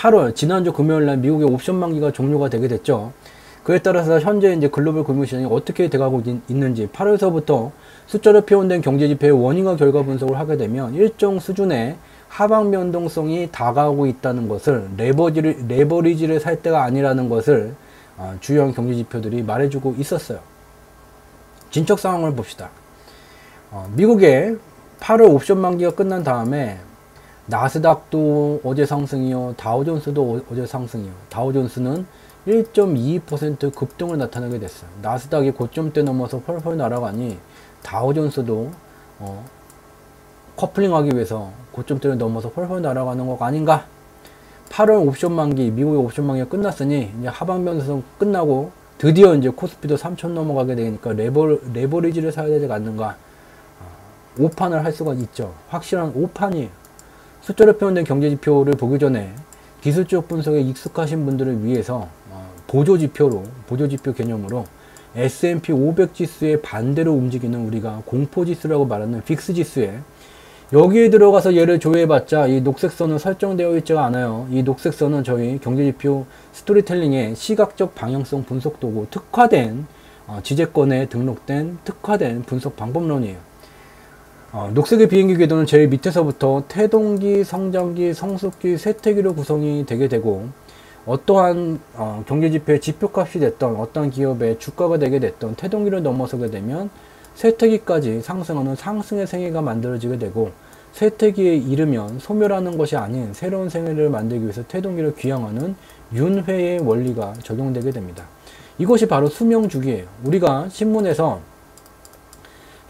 8월 지난주 금요일날 미국의 옵션 만기가 종료가 되게 됐죠. 그에 따라서 현재 이제 글로벌 금융시장이 어떻게 돼가고 있는지 8월서부터 숫자로 표현된 경제지표의 원인과 결과 분석을 하게 되면 일정 수준의 하방 변동성이 다가오고 있다는 것을 레버리지를 살 때가 아니라는 것을 주요한 경제지표들이 말해주고 있었어요. 진척 상황을 봅시다. 미국의 8월 옵션 만기가 끝난 다음에 나스닥도 어제 상승이요, 다우존스도 어제 상승이요. 다우존스는 1.22% 급등을 나타내게 됐어요. 나스닥이 고점대 넘어서 펄펄 날아가니 다우존스도 커플링하기 위해서 고점대를 넘어서 펄펄 날아가는 것 아닌가? 8월 옵션 만기, 미국의 옵션 만기가 끝났으니 이제 하방 변동성 끝나고 드디어 이제 코스피도 3,000 넘어가게 되니까 레버리지를 사야 되지 않는가? 오판을 할 수가 있죠. 확실한 오판이에요. 숫자로 표현된 경제지표를 보기 전에 기술적 분석에 익숙하신 분들을 위해서 보조지표 개념으로 S&P 500 지수의 반대로 움직이는 우리가 공포지수라고 말하는 빅스 지수에 여기에 들어가서 얘를 조회해봤자 이 녹색선은 설정되어 있지가 않아요. 이 녹색선은 저희 경제지표 스토리텔링의 시각적 방향성 분석도구, 특화된 지재권에 등록된 특화된 분석 방법론이에요. 녹색의 비행기 궤도는 제일 밑에서부터 태동기, 성장기, 성숙기, 쇠퇴기로 구성이 되게 되고 어떠한 경제지표의 지표값이 됐던 어떤 기업의 주가가 되게 됐던 태동기를 넘어서게 되면 쇠퇴기까지 상승하는 상승의 생애가 만들어지게 되고 쇠퇴기에 이르면 소멸하는 것이 아닌 새로운 생애를 만들기 위해서 태동기를 귀향하는 윤회의 원리가 적용되게 됩니다. 이것이 바로 수명주기예요. 우리가 신문에서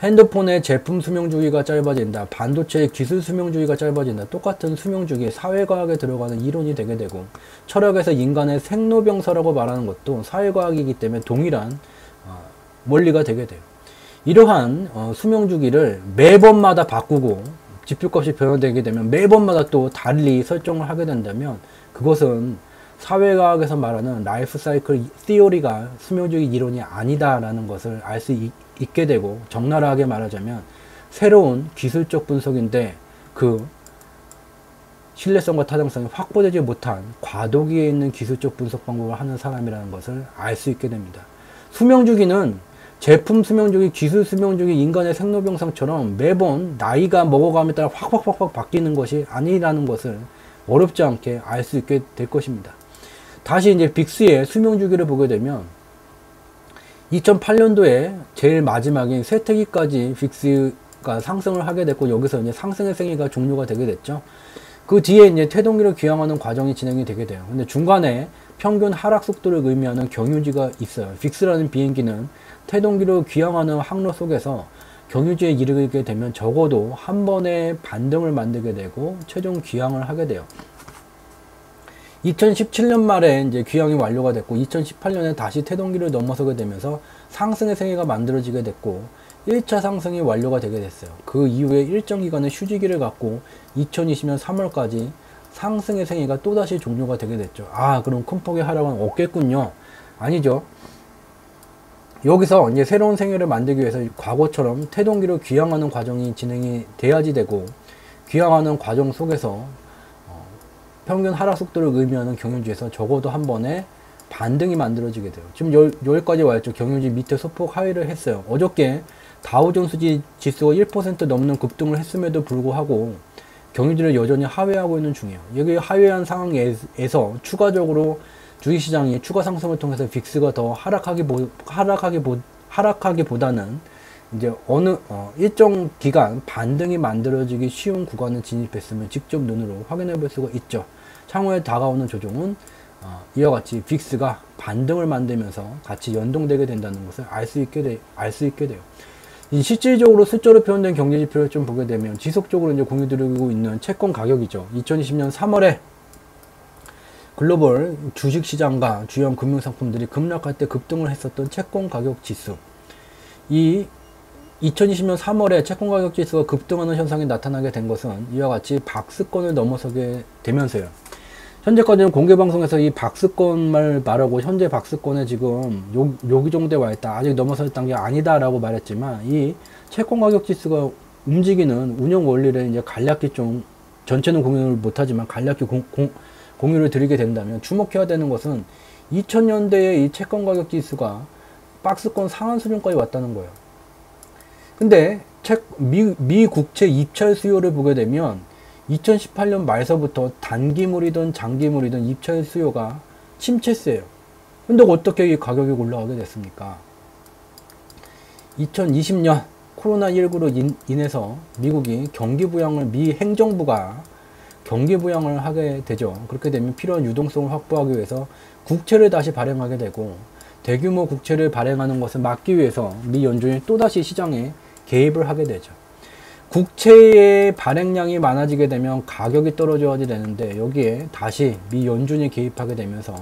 핸드폰의 제품 수명주기가 짧아진다, 반도체의 기술 수명주기가 짧아진다, 똑같은 수명주기, 사회과학에 들어가는 이론이 되게 되고 철학에서 인간의 생로병사라고 말하는 것도 사회과학이기 때문에 동일한 원리가 되게 돼요. 이러한 수명주기를 매번마다 바꾸고 지표값이 변화되게 되면 매번마다 또 달리 설정을 하게 된다면 그것은 사회과학에서 말하는 라이프 사이클 티오리가 수명주기 이론이 아니다라는 것을 알 수 있게 되고, 적나라하게 말하자면 새로운 기술적 분석인데 그 신뢰성과 타당성이 확보되지 못한 과도기에 있는 기술적 분석 방법을 하는 사람이라는 것을 알 수 있게 됩니다. 수명주기는 제품 수명주기, 기술 수명주기, 인간의 생로병상처럼 매번 나이가 먹어감에 따라 확 바뀌는 것이 아니라는 것을 어렵지 않게 알 수 있게 될 것입니다. 다시 이제 빅스의 수명주기를 보게 되면 2008년도에 제일 마지막인 쇠퇴기까지 빅스가 상승을 하게 됐고 여기서 이제 상승의 생애가 종료가 되게 됐죠. 그 뒤에 이제 태동기를 귀향하는 과정이 진행이 되게 돼요. 근데 중간에 평균 하락 속도를 의미하는 경유지가 있어요. 빅스라는 비행기는 태동기로 귀향하는 항로 속에서 경유지에 이르게 되면 적어도 한 번의 반등을 만들게 되고 최종 귀향을 하게 돼요. 2017년 말에 이제 귀향이 완료가 됐고 2018년에 다시 태동기를 넘어서게 되면서 상승의 생애가 만들어지게 됐고 1차 상승이 완료가 되게 됐어요. 그 이후에 일정 기간의 휴지기를 갖고 2020년 3월까지 상승의 생애가 또다시 종료가 되게 됐죠. 아, 그럼 큰 폭의 하락은 없겠군요. 아니죠. 여기서 이제 새로운 생애를 만들기 위해서 과거처럼 태동기로 귀향하는 과정이 진행이 돼야지 되고 귀향하는 과정 속에서 평균 하락 속도를 의미하는 경유지에서 적어도 한 번에 반등이 만들어지게 돼요. 지금 여기까지 와있죠. 경유지 밑에 소폭 하회를 했어요. 어저께 다우존스 지수가 1% 넘는 급등을 했음에도 불구하고 경유지를 여전히 하회하고 있는 중이에요. 여기 하회한 상황에서 추가적으로 주식시장이 추가 상승을 통해서 빅스가 더 하락하기보다는 이제 일정 기간 반등이 만들어지기 쉬운 구간을 진입했으면 직접 눈으로 확인해 볼 수가 있죠. 향후에 다가오는 조정은 이와 같이 빅스가 반등을 만들면서 같이 연동되게 된다는 것을 알 수 있게 돼요. 실질적으로 숫자로 표현된 경제지표를 좀 보게 되면 지속적으로 이제 공유드리고 있는 채권 가격이죠. 2020년 3월에 글로벌 주식시장과 주요 금융상품들이 급락할 때 급등을 했었던 채권 가격 지수. 이 2020년 3월에 채권 가격 지수가 급등하는 현상이 나타나게 된 것은 이와 같이 박스권을 넘어서게 되면서요. 현재까지는 공개방송에서 이 박스권을 말하고 현재 박스권에 지금 여기 정도에 와있다, 아직 넘어설 단계 아니다 라고 말했지만 이 채권 가격 지수가 움직이는 운영 원리를 이제 간략히 좀 전체는 공유를 못하지만 간략히 공유를 드리게 된다면 주목해야 되는 것은 2000년대의 이 채권 가격 지수가 박스권 상한 수준까지 왔다는 거예요. 근데 미 국채 입찰 수요를 보게 되면 2018년 말서부터 단기물이든 장기물이든 입찰 수요가 침체세예요. 근데 어떻게 이 가격이 올라가게 됐습니까? 2020년 코로나19로 인해서 미국이 미 행정부가 경기부양을 하게 되죠. 그렇게 되면 필요한 유동성을 확보하기 위해서 국채를 다시 발행하게 되고, 대규모 국채를 발행하는 것을 막기 위해서 미 연준이 또다시 시장에 개입을 하게 되죠. 국채의 발행량이 많아지게 되면 가격이 떨어져야지 되는데, 여기에 다시 미 연준이 개입하게 되면서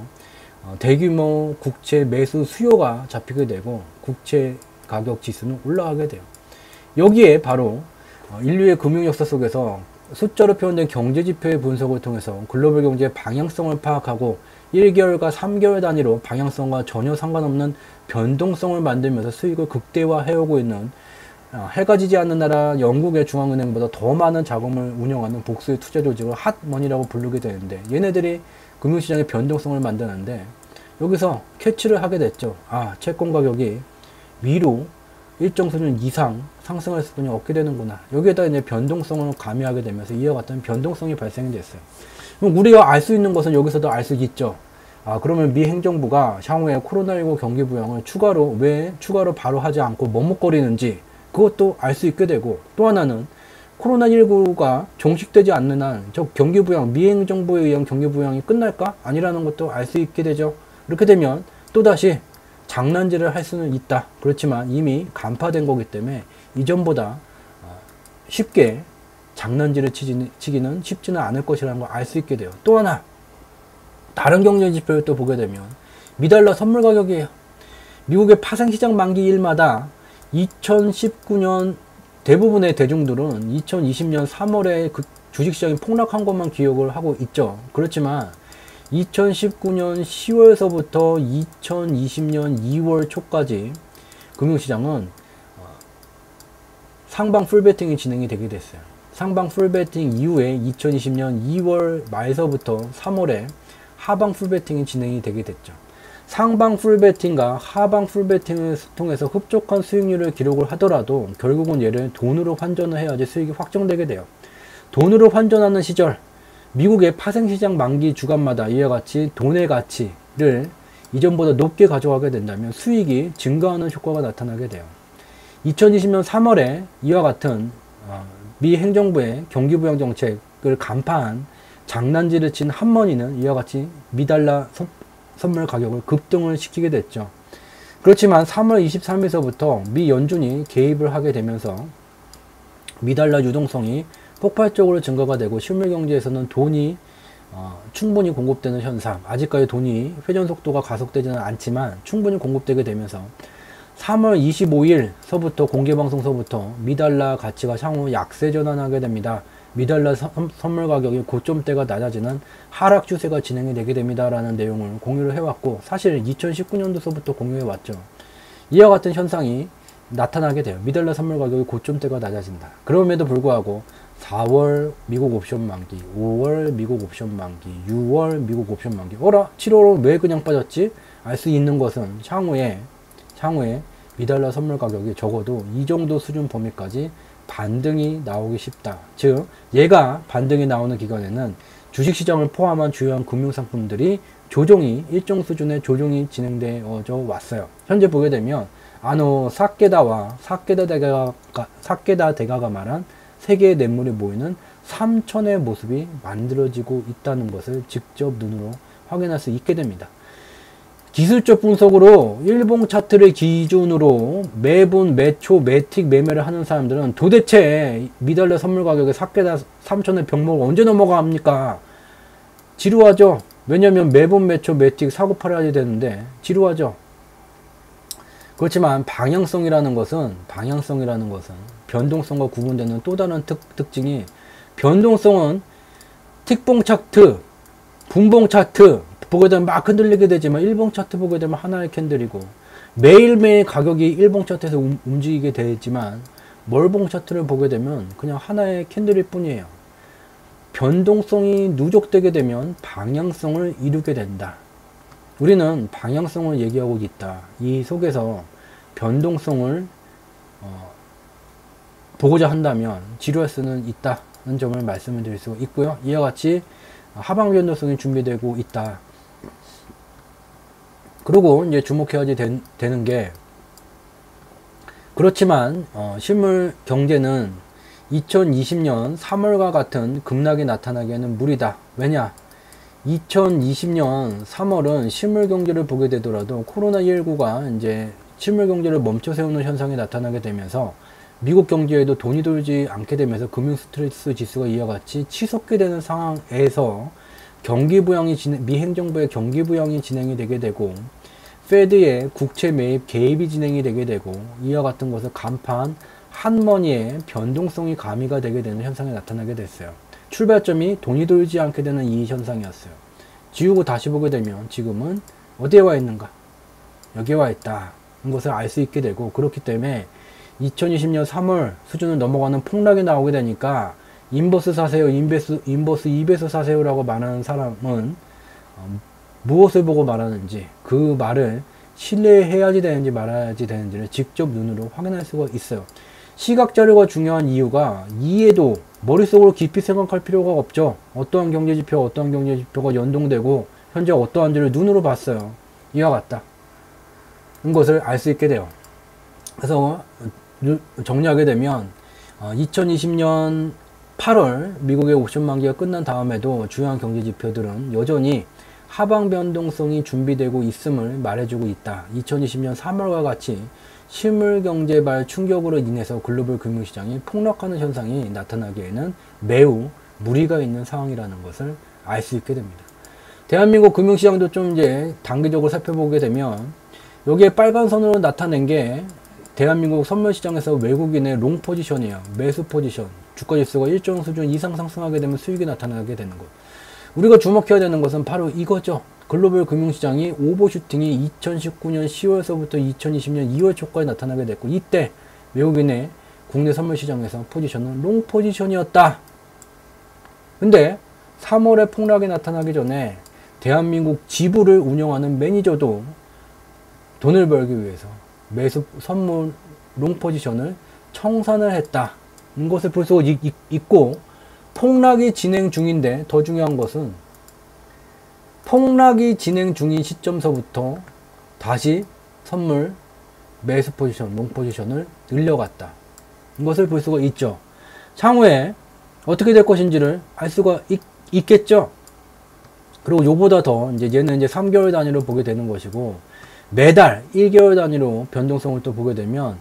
대규모 국채 매수 수요가 잡히게 되고 국채 가격 지수는 올라가게 돼요. 여기에 바로 인류의 금융 역사 속에서 숫자로 표현된 경제지표의 분석을 통해서 글로벌 경제의 방향성을 파악하고 1개월과 3개월 단위로 방향성과 전혀 상관없는 변동성을 만들면서 수익을 극대화해오고 있는, 해가 지지 않는 나라 영국의 중앙은행보다 더 많은 자금을 운영하는 복수의 투자 조직을 핫머니라고 부르게 되는데, 얘네들이 금융시장의 변동성을 만드는데 여기서 캐치를 하게 됐죠. 채권 가격이 위로 일정 수준 이상 상승할 수준이 없게 되는구나. 여기에다 이제 변동성을 가미하게 되면서 이와 같은 변동성이 발생이 됐어요. 그럼 우리가 알 수 있는 것은 여기서도 알 수 있죠. 그러면 미 행정부가 향후에 코로나19 경기 부양을 왜 추가로 바로 하지 않고 머뭇거리는지 그것도 알 수 있게 되고, 또 하나는 코로나19가 종식되지 않는 한 저 경기 부양, 미 행정부에 의한 경기 부양이 끝날까? 아니라는 것도 알 수 있게 되죠. 이렇게 되면 또다시 장난질을 할 수는 있다. 그렇지만 이미 간파된 거기 때문에 이전보다 쉽게 장난질을 치기는 쉽지는 않을 것이라는 걸 알 수 있게 돼요. 또 하나, 다른 경제 지표를 또 보게 되면 미달러 선물 가격이에요. 미국의 파생시장 만기일마다 2019년 대부분의 대중들은 2020년 3월에 그 주식시장이 폭락한 것만 기억을 하고 있죠. 그렇지만 2019년 10월서부터 2020년 2월 초까지 금융시장은 상방 풀베팅이 진행이 되게 됐어요. 상방 풀베팅 이후에 2020년 2월 말서부터 3월에 하방 풀베팅이 진행이 되게 됐죠. 상방 풀베팅과 하방 풀베팅을 통해서 흡족한 수익률을 기록을 하더라도 결국은 얘를 돈으로 환전을 해야지 수익이 확정되게 돼요. 돈으로 환전하는 시절, 미국의 파생시장 만기 주간마다 이와 같이 돈의 가치를 이전보다 높게 가져가게 된다면 수익이 증가하는 효과가 나타나게 돼요. 2020년 3월에 이와 같은 미 행정부의 경기부양 정책을 간파한 장난질을 친 핫머니는 이와 같이 미달러 선물 가격을 급등을 시키게 됐죠. 그렇지만 3월 23일서부터 미 연준이 개입을 하게 되면서 미달러 유동성이 폭발적으로 증가가 되고 실물 경제에서는 돈이 충분히 공급되는 현상, 아직까지 돈이 회전 속도가 가속되지는 않지만 충분히 공급되게 되면서 3월 25일서부터 공개방송서부터 미달러 가치가 향후 약세 전환하게 됩니다. 미달러 선물 가격이 고점대가 낮아지는 하락 추세가 진행이 되게 됩니다 라는 내용을 공유를 해왔고, 사실 2019년도서부터 공유해왔죠. 이와 같은 현상이 나타나게 돼요. 미달러 선물 가격이 고점대가 낮아진다. 그럼에도 불구하고 4월 미국 옵션 만기, 5월 미국 옵션 만기, 6월 미국 옵션 만기, 7월은 왜 그냥 빠졌지? 알 수 있는 것은 향후에 미달러 선물 가격이 적어도 이 정도 수준 범위까지 반등이 나오기 쉽다. 즉 얘가 반등이 나오는 기간에는 주식시장을 포함한 주요한 금융상품들이 일정 수준의 조정이 진행되어져 왔어요. 현재 보게 되면 사케다 대가가 말한 세계의 냇물이 모이는 3천의 모습이 만들어지고 있다는 것을 직접 눈으로 확인할 수 있게 됩니다. 기술적 분석으로 일봉 차트를 기준으로 매분, 매초, 매틱 매매를 하는 사람들은 도대체 미달러 선물 가격의 사케다 3천의 병목을 언제 넘어갑니까? 지루하죠? 왜냐면 매분, 매초, 매틱 사고 팔아야 되는데 지루하죠? 그렇지만 방향성이라는 것은 변동성과 구분되는 또 다른 특징이, 변동성은 틱봉 차트, 분봉 차트 보게 되면 막 흔들리게 되지만 일봉 차트 보게 되면 하나의 캔들이고, 매일매일 가격이 일봉 차트에서 움직이게 되지만 멀봉 차트를 보게 되면 그냥 하나의 캔들일 뿐이에요. 변동성이 누적되게 되면 방향성을 이루게 된다. 우리는 방향성을 얘기하고 있다. 이 속에서 변동성을 보고자 한다면 지루할 수는 있다는 점을 말씀을 드릴 수 있고요. 이와 같이 하방 변동성이 준비되고 있다. 그리고 이제 주목해야 되는 게, 그렇지만 실물 경제는 2020년 3월과 같은 급락이 나타나기에는 무리다. 왜냐? 2020년 3월은 실물 경제를 보게 되더라도 코로나19가 이제 실물 경제를 멈춰 세우는 현상이 나타나게 되면서 미국 경제에도 돈이 돌지 않게 되면서 금융 스트레스 지수가 이와 같이 치솟게 되는 상황에서 경기 부양이 미 행정부의 경기 부양이 진행이 되게 되고, 페드의 국채 매입 개입이 진행이 되게 되고, 이와 같은 것을 간판 한머니의 변동성이 가미가 되게 되는 현상이 나타나게 됐어요. 출발점이 돈이 돌지 않게 되는 이 현상이었어요. 지우고 다시 보게 되면 지금은 어디에 와 있는가? 여기에 와 있다. 이 것을 알 수 있게 되고, 그렇기 때문에 2020년 3월 수준을 넘어가는 폭락이 나오게 되니까 인버스 사세요, 인버스 2배수 사세요라고 말하는 사람은 무엇을 보고 말하는지, 그 말을 신뢰해야지 되는지 말아야지 되는지를 직접 눈으로 확인할 수가 있어요. 시각 자료가 중요한 이유가, 이해도 머릿속으로 깊이 생각할 필요가 없죠. 어떠한 경제지표가 연동되고 현재 어떠한지를 눈으로 봤어요. 이와 같다. 이것을 알 수 있게 돼요. 그래서 정리하게 되면 2020년 8월 미국의 옵션 만기가 끝난 다음에도 주요한 경제지표들은 여전히 하방 변동성이 준비되고 있음을 말해주고 있다. 2020년 3월과 같이 실물경제발 충격으로 인해서 글로벌 금융시장이 폭락하는 현상이 나타나기에는 매우 무리가 있는 상황이라는 것을 알 수 있게 됩니다. 대한민국 금융시장도 좀 이제 단기적으로 살펴보게 되면, 여기에 빨간 선으로 나타낸 게 대한민국 선물시장에서 외국인의 롱 포지션이에요. 매수 포지션. 주가지수가 일정 수준 이상 상승하게 되면 수익이 나타나게 되는 것. 우리가 주목해야 되는 것은 바로 이거죠. 글로벌 금융시장이 오버슈팅이 2019년 10월서부터 2020년 2월 초까지 나타나게 됐고, 이때 외국인의 국내 선물시장에서 포지션은 롱 포지션이었다. 근데 3월에 폭락이 나타나기 전에 대한민국 지부를 운영하는 매니저도 돈을 벌기 위해서 매수 선물 롱 포지션을 청산을 했다. 이것을 볼 수 있고, 폭락이 진행 중인데 더 중요한 것은 폭락이 진행 중인 시점서부터 다시 선물 매수 포지션, 롱 포지션을 늘려갔다. 이것을 볼 수가 있죠. 향후에 어떻게 될 것인지를 알 수가 있겠죠. 그리고 요보다 더 이제 얘는 이제 3개월 단위로 보게 되는 것이고, 매달 1개월 단위로 변동성을 또 보게 되면,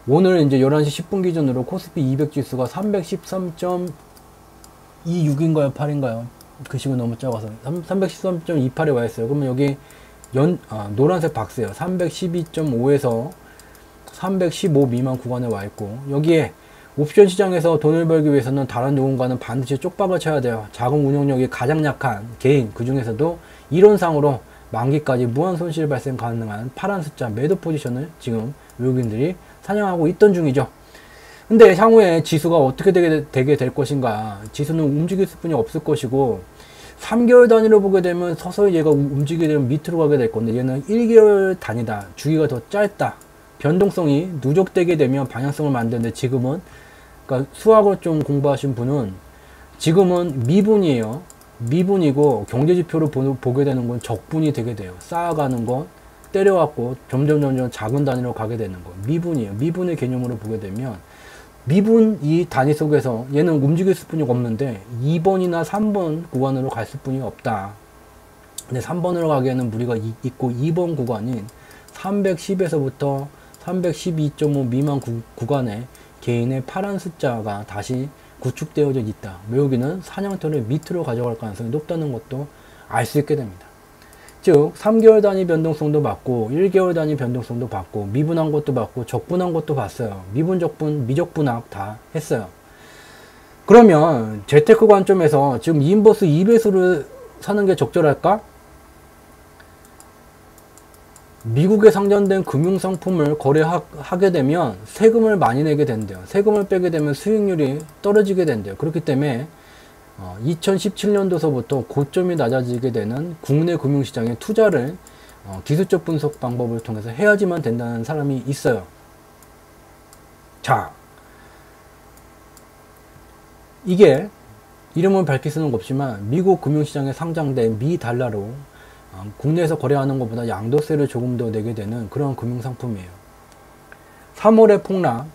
오늘 이제 11시 10분 기준으로 코스피 200 지수가 313.26인가요? 8인가요? 글씨가 너무 작아서 313.28에 와 있어요. 그러면 여기 노란색 박스예요. 312.5에서 315 미만 구간에 와 있고, 여기에 옵션 시장에서 돈을 벌기 위해서는 다른 누군가는 반드시 쪽박을 쳐야 돼요. 자금 운용력이 가장 약한 개인, 그 중에서도 이론상으로 만기까지 무한 손실 발생 가능한 파란 숫자 매도 포지션을 지금 외국인들이 사냥하고 있던 중이죠. 근데 향후에 지수가 어떻게 되게 될 것인가, 지수는 움직일 수뿐이 없을 것이고, 3개월 단위로 보게 되면 서서히 얘가 움직이게 되면 밑으로 가게 될 건데, 얘는 1개월 단위다. 주기가 더 짧다. 변동성이 누적되게 되면 방향성을 만드는데, 지금은, 그러니까 수학을 좀 공부하신 분은 지금은 미분이에요. 미분이고, 경제지표로 보게 되는 건 적분이 되게 돼요. 쌓아가는 건 때려갖고 점점 작은 단위로 가게 되는 거. 미분이에요. 미분의 개념으로 보게 되면, 미분 이 단위 속에서 얘는 움직일 수뿐이 없는데 2번이나 3번 구간으로 갈 수뿐이 없다. 근데 3번으로 가기에는 무리가 있고, 2번 구간인 310에서부터 312.5 미만 구간에 개인의 파란 숫자가 다시 구축되어져 있다. 외국인은 사냥터를 밑으로 가져갈 가능성이 높다는 것도 알 수 있게 됩니다. 즉 3개월 단위 변동성도 봤고, 1개월 단위 변동성도 봤고, 미분한 것도 봤고, 적분한 것도 봤어요. 미분, 적분, 미적분학 다 했어요. 그러면 재테크 관점에서 지금 인버스 2배수를 사는 게 적절할까? 미국에 상장된 금융상품을 거래하게 되면 세금을 많이 내게 된대요. 세금을 빼게 되면 수익률이 떨어지게 된대요. 그렇기 때문에 2017년도서부터 고점이 낮아지게 되는 국내 금융시장에 투자를 기술적 분석 방법을 통해서 해야지만 된다는 사람이 있어요. 자, 이게 이름은 밝힐 수는 없지만 미국 금융시장에 상장된 미 달러로 국내에서 거래하는 것보다 양도세를 조금 더 내게 되는 그런 금융상품이에요. 3월에 폭락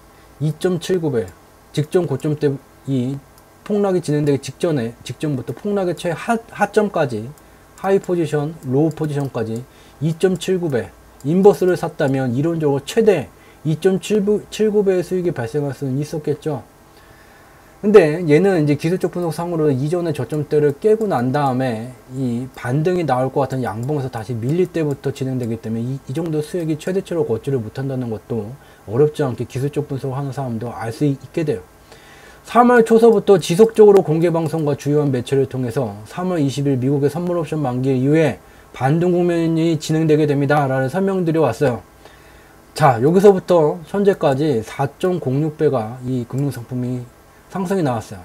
2.79배, 직전 고점 때 이 폭락이 진행되기 직전부터 폭락의 최하점까지 하이 포지션, 로우 포지션까지 2.79배 인버스를 샀다면 이론적으로 최대 2.79배의 수익이 발생할 수는 있었겠죠. 근데 얘는 이제 기술적 분석상으로 이전의 저점대를 깨고 난 다음에 이 반등이 나올 것 같은 양봉에서 다시 밀릴 때부터 진행되기 때문에 이 정도 수익이 최대치로 걷지를 못한다는 것도 어렵지 않게 기술적 분석을 하는 사람도 알 수 있게 돼요. 3월 초서부터 지속적으로 공개방송과 주요한 매체를 통해서 3월 20일 미국의 선물옵션 만기 이후에 반등 국면이 진행되게 됩니다 라는 설명드려 왔어요. 자, 여기서부터 현재까지 4.06배가 이 금융상품이 상승이 나왔어요.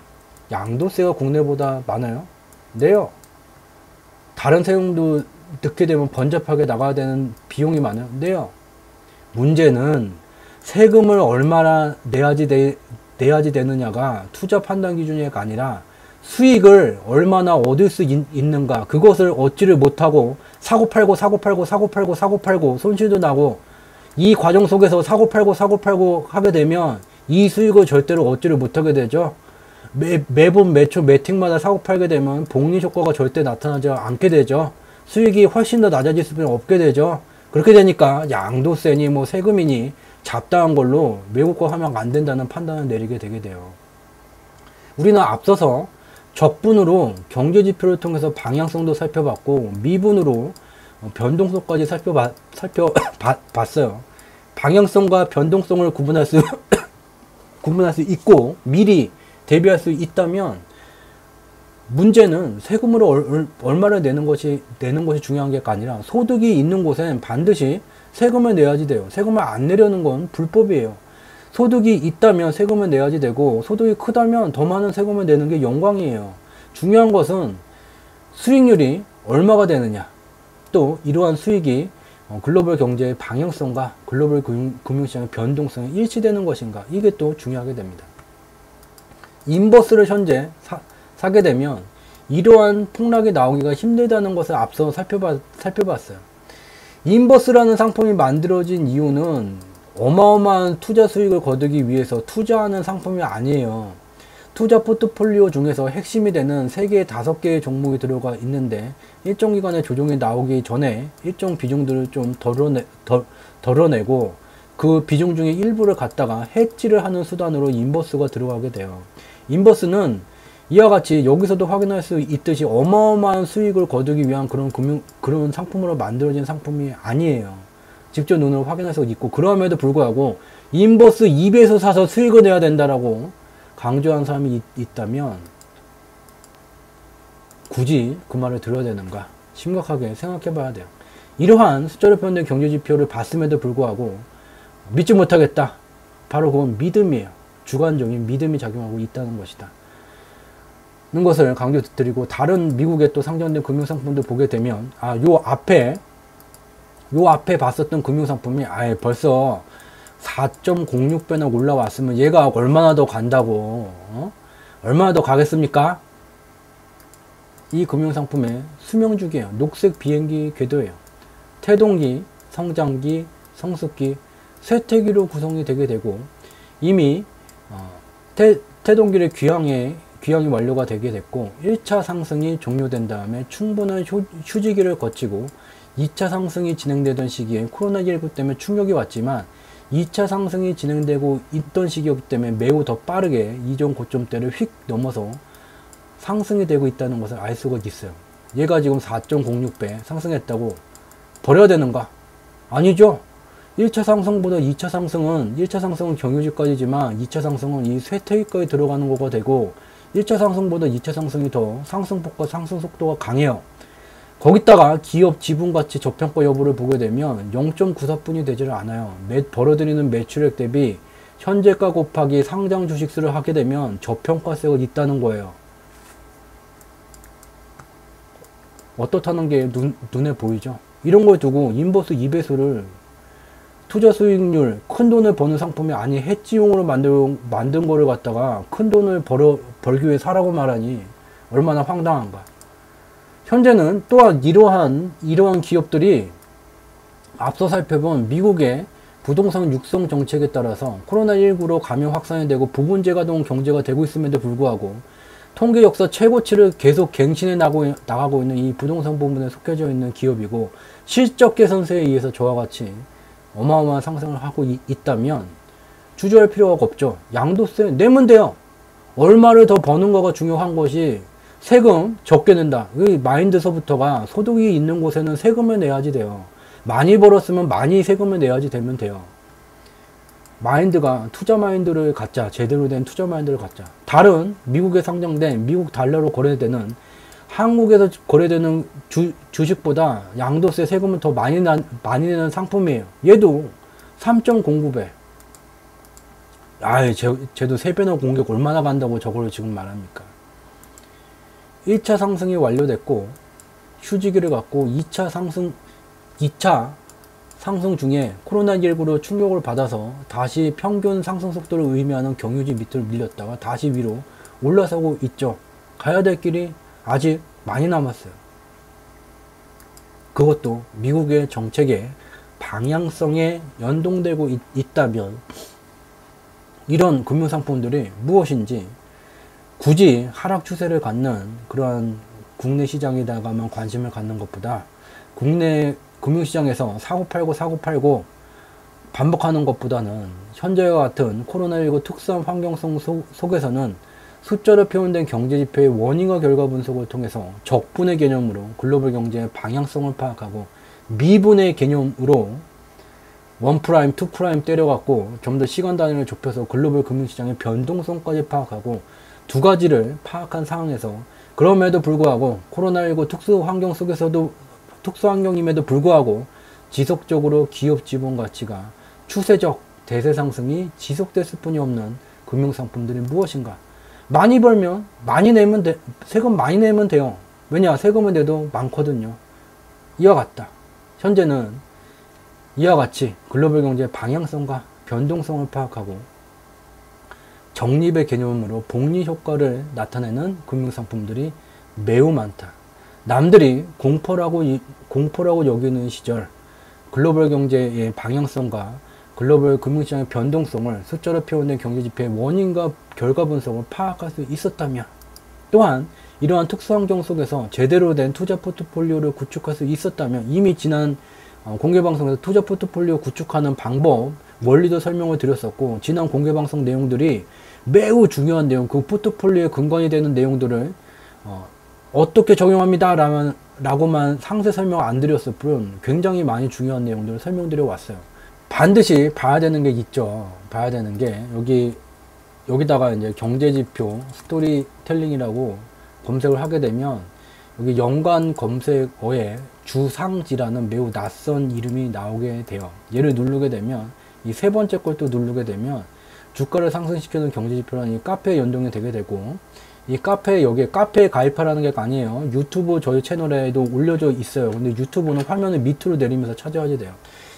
양도세가 국내보다 많아요? 네요. 다른 세금도 넣게 되면 번잡하게 나가야 되는 비용이 많아요? 네요. 문제는 세금을 얼마나 내야지 되느냐가 투자 판단 기준이 아니라 수익을 얼마나 얻을 수 있는가, 그것을 얻지를 못하고 사고팔고 손실도 나고 이 과정 속에서 사고팔고 하게 되면 이 수익을 절대로 얻지를 못하게 되죠. 매번 매초 매틱마다 사고팔게 되면 복리 효과가 절대 나타나지 않게 되죠. 수익이 훨씬 더 낮아질 수밖에 없게 되죠. 그렇게 되니까 양도세니 뭐 세금이니 잡다한 걸로 외국과 하면 안 된다는 판단을 내리게 되게 돼요. 우리는 앞서서 적분으로 경제지표를 통해서 방향성도 살펴봤고 미분으로 변동성까지 살펴봤어요. 방향성과 변동성을 구분할 수 있고 미리 대비할 수 있다면 문제는 세금으로 얼마를 내는 것이 중요한 게 아니라 소득이 있는 곳엔 반드시 세금을 내야지 돼요. 세금을 안 내려는 건 불법이에요. 소득이 있다면 세금을 내야지 되고 소득이 크다면 더 많은 세금을 내는 게 영광이에요. 중요한 것은 수익률이 얼마가 되느냐, 또 이러한 수익이 글로벌 경제의 방향성과 글로벌 금융시장의 변동성에 일치되는 것인가, 이게 또 중요하게 됩니다. 인버스를 현재 사게 되면 이러한 폭락이 나오기가 힘들다는 것을 앞서 살펴봤어요. 인버스라는 상품이 만들어진 이유는 어마어마한 투자 수익을 거두기 위해서 투자하는 상품이 아니에요. 투자 포트폴리오 중에서 핵심이 되는 3개, 5개의 종목이 들어가 있는데 일정 기간의 조정이 나오기 전에 일정 비중들을 좀 덜어내고 그 비중 중에 일부를 갖다가 해지를 하는 수단으로 인버스가 들어가게 돼요. 인버스는 이와 같이 여기서도 확인할 수 있듯이 어마어마한 수익을 거두기 위한 그런 상품으로 만들어진 상품이 아니에요. 직접 눈으로 확인할 수 있고, 그럼에도 불구하고 인버스 2배에서 사서 수익을 내야 된다라고 강조한 사람이 있다면 굳이 그 말을 들어야 되는가 심각하게 생각해 봐야 돼요. 이러한 숫자로 표현된 경제지표를 봤음에도 불구하고 믿지 못하겠다. 바로 그건 믿음이에요. 주관적인 믿음이 작용하고 있다는 것이다 는 것을 강조드리고, 다른 미국의 또 상장된 금융상품들 보게 되면 요 앞에 봤었던 금융상품이 벌써 4.06배나 올라왔으면 얘가 얼마나 더 간다고, 얼마나 더 가겠습니까? 이 금융상품의 수명주기예요. 녹색 비행기 궤도예요. 태동기, 성장기, 성숙기, 쇠퇴기로 구성이 되게 되고, 이미 태동기의 귀향이 완료가 되게 됐고 1차 상승이 종료된 다음에 충분한 휴지기를 거치고 2차 상승이 진행되던 시기에 코로나19 때문에 충격이 왔지만 2차 상승이 진행되고 있던 시기였기 때문에 매우 더 빠르게 이전 고점대를 휙 넘어서 상승이 되고 있다는 것을 알 수가 있어요. 얘가 지금 4.06배 상승했다고 버려야 되는가? 아니죠. 1차 상승보다 2차 상승은 1차 상승은 경유지까지지만 2차 상승은 이 쇠퇴기까지 들어가는 거가 되고 1차 상승보다 2차 상승이 더 상승폭과 상승 속도가 강해요. 거기다가 기업 지분가치 저평가 여부를 보게 되면 0.94분이 되지를 않아요. 벌어들이는 매출액 대비 현재가 곱하기 상장 주식수를 하게 되면 저평가세가 있다는 거예요. 어떻다는 게 눈에 보이죠. 이런 걸 두고 인버스 2배수를 투자 수익률, 큰 돈을 버는 상품이 아니 해지용으로 만든 거를 갖다가 큰 돈을 벌기 위해 사라고 말하니 얼마나 황당한가. 현재는 또한 이러한 기업들이 앞서 살펴본 미국의 부동산 육성 정책에 따라서 코로나19로 감염 확산이 되고 부분재가동 경제가 되고 있음에도 불구하고 통계 역사 최고치를 계속 갱신해 나가고 있는 이 부동산 부분에 속해져 있는 기업이고, 실적 개선세에 의해서 저와 같이 어마어마한 상승을 하고 있다면 주저할 필요가 없죠. 양도세 내면 돼요. 얼마를 더 버는 거가 중요한 것이 세금 적게 낸다. 이 마인드서부터가 소득이 있는 곳에는 세금을 내야지 돼요. 많이 벌었으면 많이 세금을 내야지 되면 돼요. 마인드가 투자 마인드를 갖자. 제대로 된 투자 마인드를 갖자. 다른 미국에 상장된 미국 달러로 거래되는 한국에서 거래되는 주식보다 양도세 세금을 더 많이 내는 상품이에요. 얘도 3.09배. 쟤도 3배나 공격 얼마나 간다고 저걸 지금 말합니까? 1차 상승이 완료됐고 휴지기를 갖고 2차 상승 중에 코로나19로 충격을 받아서 다시 평균 상승 속도를 의미하는 경유지 밑으로 밀렸다가 다시 위로 올라서고 있죠. 가야 될 길이 아직 많이 남았어요. 그것도 미국의 정책의 방향성에 연동되고 있다면 이런 금융상품들이 무엇인지 굳이 하락 추세를 갖는 그러한 국내 시장에다가만 관심을 갖는 것보다 국내 금융시장에서 사고 팔고 반복하는 것보다는 현재와 같은 코로나19 특수한 환경성 속에서는 숫자로 표현된 경제지표의 원인과 결과 분석을 통해서 적분의 개념으로 글로벌 경제의 방향성을 파악하고, 미분의 개념으로 1프라임, 2프라임 때려갖고 좀 더 시간 단위를 좁혀서 글로벌 금융시장의 변동성까지 파악하고, 두 가지를 파악한 상황에서 그럼에도 불구하고 코로나19 특수환경 속에서도 특수환경임에도 불구하고 지속적으로 기업 지분 가치가 추세적 대세 상승이 지속됐을 뿐이 없는 금융상품들이 무엇인가? 많이 벌면 많이 내면 세금 많이 내면 돼요. 왜냐? 세금을 내도 많거든요. 이와 같다. 현재는 이와 같이 글로벌 경제의 방향성과 변동성을 파악하고 적립의 개념으로 복리 효과를 나타내는 금융상품들이 매우 많다. 남들이 공포라고 여기는 시절 글로벌 경제의 방향성과 글로벌 금융시장의 변동성을 숫자로 표현된 경제지표의 원인과 결과 분석을 파악할 수 있었다면, 또한 이러한 특수환경 속에서 제대로 된 투자 포트폴리오를 구축할 수 있었다면, 이미 지난 공개방송에서 투자 포트폴리오 구축하는 방법 원리도 설명을 드렸었고, 지난 공개방송 내용들이 매우 중요한 내용, 그 포트폴리오의 근간이 되는 내용들을 어떻게 적용합니다 라고만 상세 설명 안 드렸을 뿐 굉장히 많이 중요한 내용들을 설명드려 왔어요. 반드시 봐야 되는 게 있죠. 봐야 되는 게 여기다가 이제 경제지표 스토리텔링이라고 검색을 하게 되면 여기 연관 검색어에 주상지라는 매우 낯선 이름이 나오게 돼요. 얘를 누르게 되면 이 세 번째 걸 또 누르게 되면 주가를 상승시키는 경제지표라는 이 카페에 연동이 되게 되고, 이 여기에 카페에 가입하라는 게 아니에요. 유튜브 저희 채널에도 올려져 있어요. 근데 유튜브는 화면을 밑으로 내리면서 찾아야 돼요.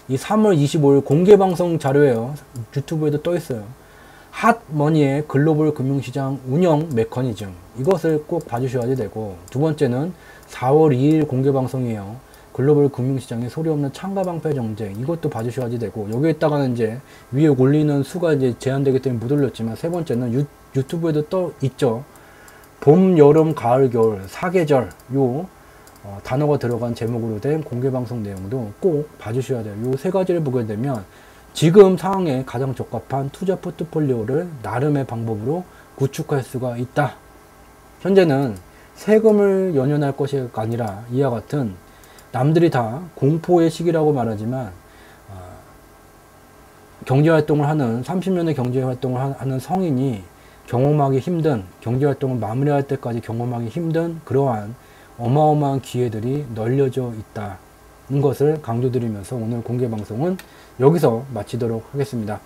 이 3월 25일 공개방송 자료예요. 유튜브에도 떠 있어요. 핫머니의 글로벌 금융시장 운영 메커니즘, 이것을 꼭 봐주셔야 되고, 두 번째는 4월 2일 공개방송이에요. 글로벌 금융시장의 소리 없는 창가방패 정책, 이것도 봐주셔야 되고, 여기에다가는 이제 위에 올리는 수가 이제 제한되기 때문에 못 올렸지만, 세 번째는 유튜브에도 떠 있죠. 봄, 여름, 가을, 겨울 4계절 단어가 들어간 제목으로 된 공개방송 내용도 꼭 봐주셔야 돼요. 요 세 가지를 보게 되면 지금 상황에 가장 적합한 투자 포트폴리오를 나름의 방법으로 구축할 수가 있다. 현재는 세금을 연연할 것이 아니라 이와 같은 남들이 다 공포의 시기라고 말하지만 경제활동을 하는 30년의 경제활동을 하는 성인이 경험하기 힘든, 경제활동을 마무리할 때까지 경험하기 힘든 그러한 어마어마한 기회들이 널려져 있다는 것을 강조드리면서 오늘 공개방송은 여기서 마치도록 하겠습니다.